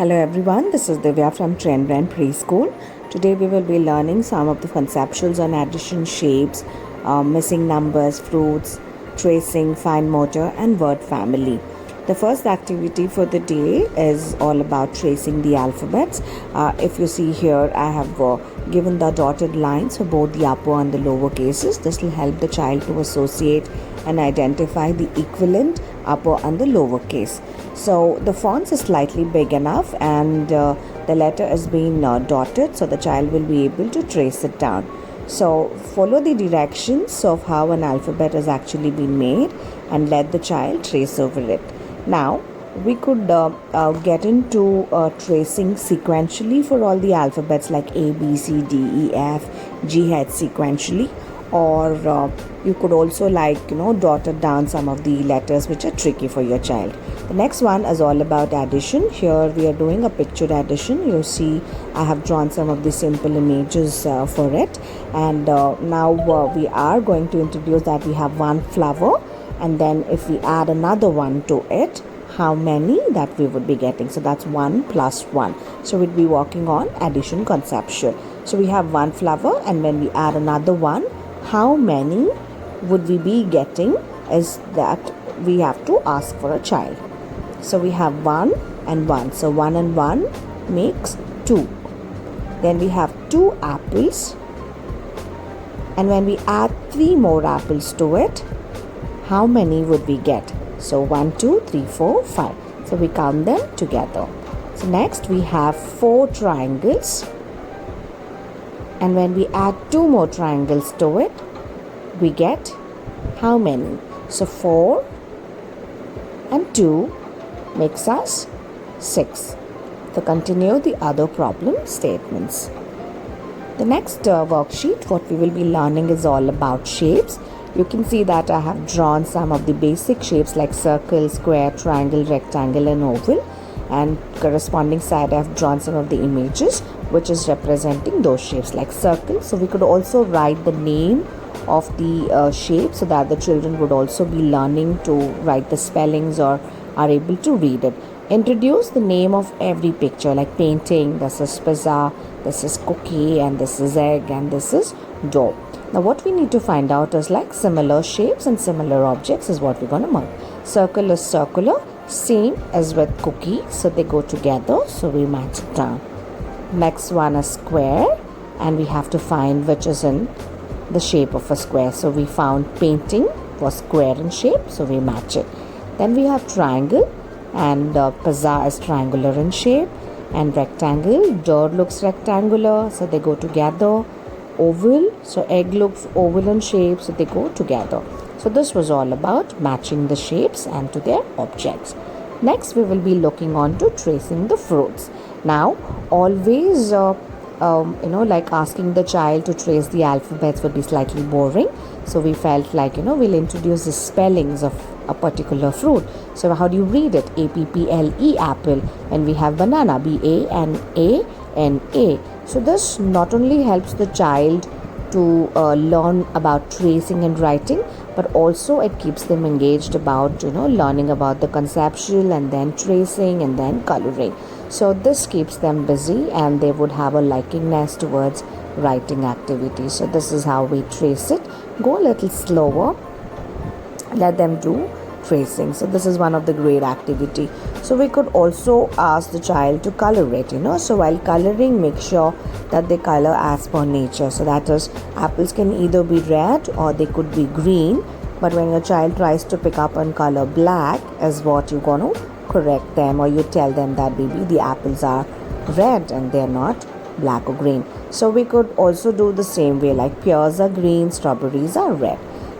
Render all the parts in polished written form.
Hello everyone, this is Divya from Trendbrand Preschool. Today we will be learning some of the conceptuals on addition, shapes, missing numbers, fruits, tracing, fine motor and word family. The first activity for the day is all about tracing the alphabets. If you see here, I have given the dotted lines for both the upper and the lower cases. This will help the child to associate and identify the equivalent upper and the lower case. So the fonts is slightly big enough and the letter is being dotted, so the child will be able to trace it down. So follow the directions of how an alphabet has actually been made and let the child trace over it. Now we could get into tracing sequentially for all the alphabets like A, B, C, D, E, F, G, H sequentially, or you could also dotted down some of the letters which are tricky for your child. The next one is all about addition. Here we are doing a pictured addition. You see I have drawn some of the simple images for it, and now we are going to introduce that we have one flower, and then if we add another one to it, how many that we would be getting. So that's 1 plus 1. So we'd be working on addition conceptual. So we have one flower, and when we add another one, how many would we be getting is that we have to ask for a child. So we have 1 and 1. So 1 and 1 makes 2. Then we have 2 apples. And when we add 3 more apples to it, how many would we get? So 1, 2, 3, 4, 5. So we count them together. So next we have 4 triangles. And when we add 2 more triangles to it, we get how many? So 4 and 2 makes us 6. So continue the other problem statements. The next worksheet, what we will be learning is all about shapes. You can see that I have drawn some of the basic shapes like circle, square, triangle, rectangle and oval, and corresponding side I have drawn some of the images which is representing those shapes like circle. So we could also write the name of the shape so that the children would also be learning to write the spellings or are able to read it. Introduce the name of every picture like painting, this is pizza, this is cookie, and this is egg, and this is door. Now what we need to find out is like similar shapes and similar objects is what we're going to mark. Circle is circular, same as with cookie, so they go together, so we match it down. Next one is square, and we have to find which is in the shape of a square. So we found painting was square in shape, so we match it. Then we have triangle, and pizza is triangular in shape, and rectangle, door looks rectangular, so they go together. Oval, so egg looks oval in shape, so they go together. So this was all about matching the shapes and to their objects. Next we will be looking on to tracing the fruits. Now always like asking the child to trace the alphabets would be slightly boring, so we felt like we'll introduce the spellings of a particular fruit. So how do you read it? A-P-P-L-E, apple. And we have banana, B-A-N-A-N-A. So this not only helps the child to learn about tracing and writing, but also it keeps them engaged about learning about the conceptual and then tracing and then coloring. So this keeps them busy and they would have a likingness towards writing activities. So this is how we trace it. Go a little slower, let them do tracing. So this is one of the great activity. So we could also ask the child to color it, so while coloring, make sure that they color as per nature. So that is, apples can either be red or they could be green, but when your child tries to pick up and color black is what you're going to correct them, or you tell them that baby, the apples are red and they're not black or green. So we could also do the same way, like pears are green, strawberries are red.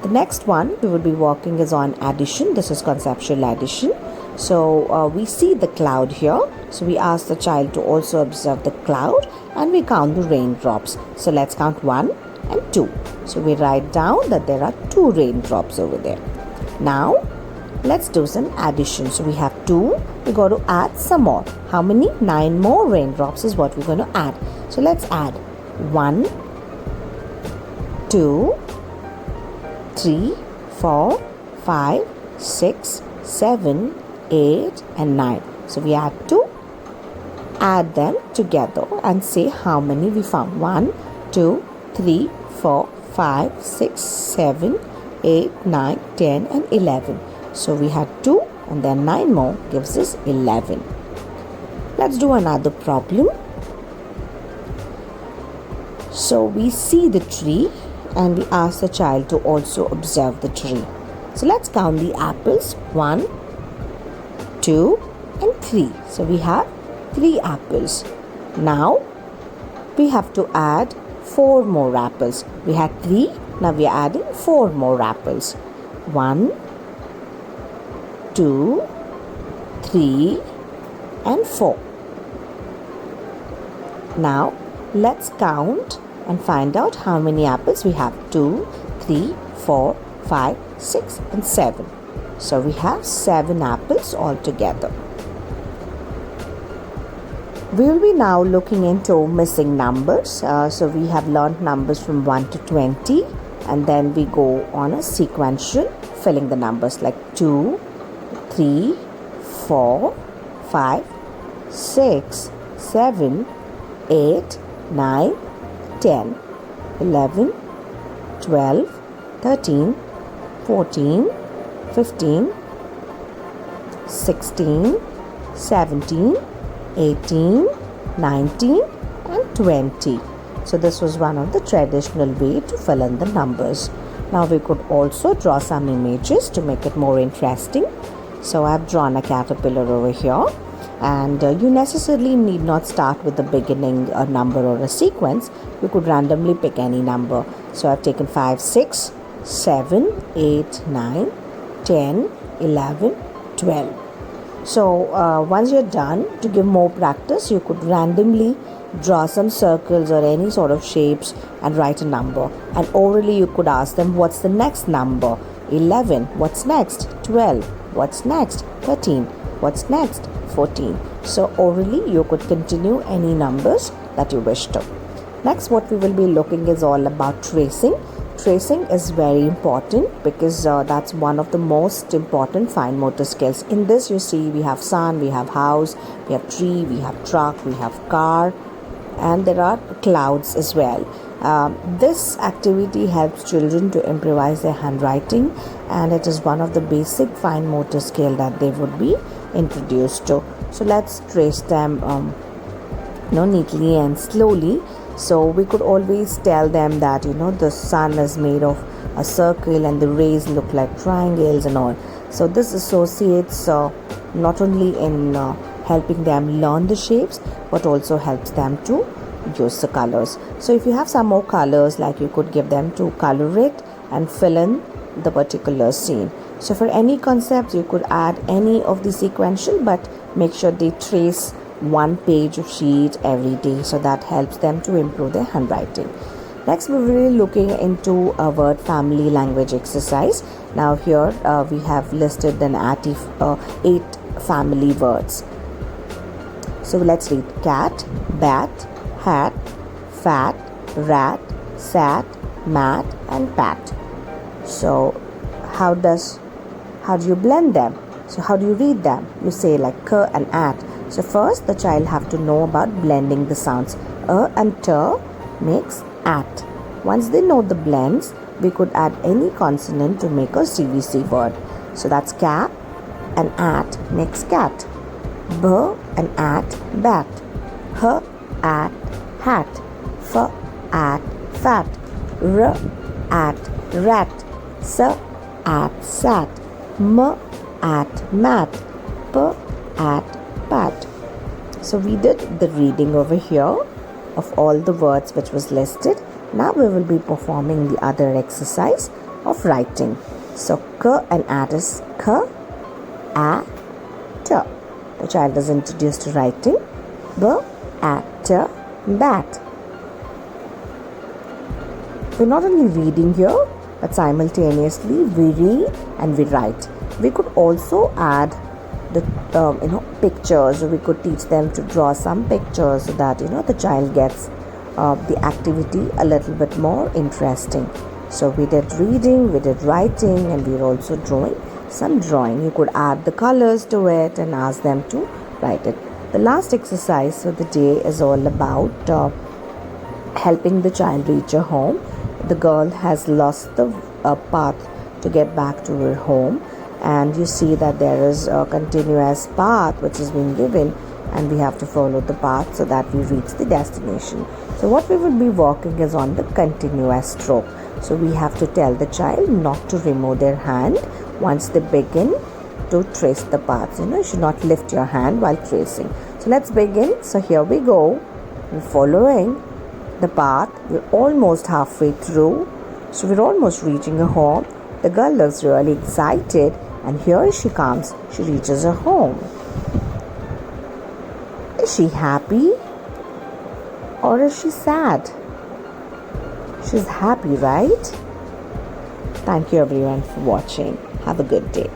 The next one we will be working is on addition. This is conceptual addition. So we see the cloud here. So we ask the child to also observe the cloud and we count the raindrops. So let's count 1 and 2. So we write down that there are 2 raindrops over there. Now let's do some addition. So we have 2. We got to add some more. How many? 9 more raindrops is what we're going to add. So let's add 1, 2, 3, 4, 5, 6, 7, 8 and 9. So we add 2 add them together and say how many we found. 1, 2, 3, 4, 5, 6, 7, 8, 9, 10 and 11. So we had 2 and then 9 more gives us 11. Let's do another problem. So we see the tree and we ask the child to also observe the tree. So let's count the apples. 1, 2 and 3. So we have 3 apples. Now we have to add 4 more apples. We had 3, now we are adding 4 more apples. 1, 2, 3 and 4. Now let's count and find out how many apples we have. 2, 3, 4, 5, 6 and 7. So we have 7 apples altogether. We will be now looking into missing numbers. So we have learned numbers from 1 to 20 and then we go on a sequential filling the numbers like 2, 3, 4, 5, 6, 7, 8, 9, 10, 11, 12, 13, 14, 15, 16, 17, 18, 19 and 20. So this was one of the traditional way to fill in the numbers. Now we could also draw some images to make it more interesting. So I've drawn a caterpillar over here, and you necessarily need not start with the beginning number or a sequence. You could randomly pick any number. So I've taken 5, 6, 7, 8, 9, 10, 11, 12. So once you're done, to give more practice, you could randomly draw some circles or any sort of shapes and write a number. And orally you could ask them, what's the next number? 11. What's next? 12. What's next? 13. What's next? 14. So orally you could continue any numbers that you wish to. Next, what we will be looking is all about tracing. Tracing is very important because that's one of the most important fine motor skills. In this you see we have sun, we have house, we have tree, we have truck, we have car, and there are clouds as well. This activity helps children to improvise their handwriting, and it is one of the basic fine motor skill that they would be introduced to. So let's trace them neatly and slowly. So we could always tell them that the sun is made of a circle and the rays look like triangles and all. So this associates not only in helping them learn the shapes, but also helps them to use the colors. So if you have some more colors, like you could give them to color it and fill in the particular scene. So for any concepts you could add any of the sequential, but make sure they trace one page of sheet every day, so that helps them to improve their handwriting. Next, we will be looking into a word family language exercise. Now here we have listed an 8 family words. So let's read: cat, bat, hat, fat, rat, sat, mat and pat. So how do you blend them? So how do you read them? You say like k and at. So first the child have to know about blending the sounds. And t makes at. Once they know the blends, we could add any consonant to make a CVC word. So that's cat and at makes cat. B and at bat. H at hat. F at fat. R at rat. S at sat. M at mat. P at pat. So we did the reading over here of all the words which was listed. Now we will be performing the other exercise of writing. So k and at is k, a, t. The child is introduced to writing. B, at, t, bat. We're not only reading here, but simultaneously we read and we write. We could also add the pictures. We could teach them to draw some pictures so that the child gets the activity a little bit more interesting. So we did reading, we did writing, and we were also drawing some drawing. You could add the colors to it and ask them to write it. The last exercise for the day is all about helping the child reach her home. The girl has lost the path to get back to her home, and you see that there is a continuous path which is being given, and we have to follow the path so that we reach the destination. So what we will be walking is on the continuous stroke. So we have to tell the child not to remove their hand once they begin to trace the paths. You should not lift your hand while tracing. So let's begin. So here we go. We're following the path. We're almost halfway through. So we're almost reaching her home. The girl looks really excited, and here she comes. She reaches her home. Is she happy or is she sad? She's happy, right? Thank you everyone for watching. Have a good day.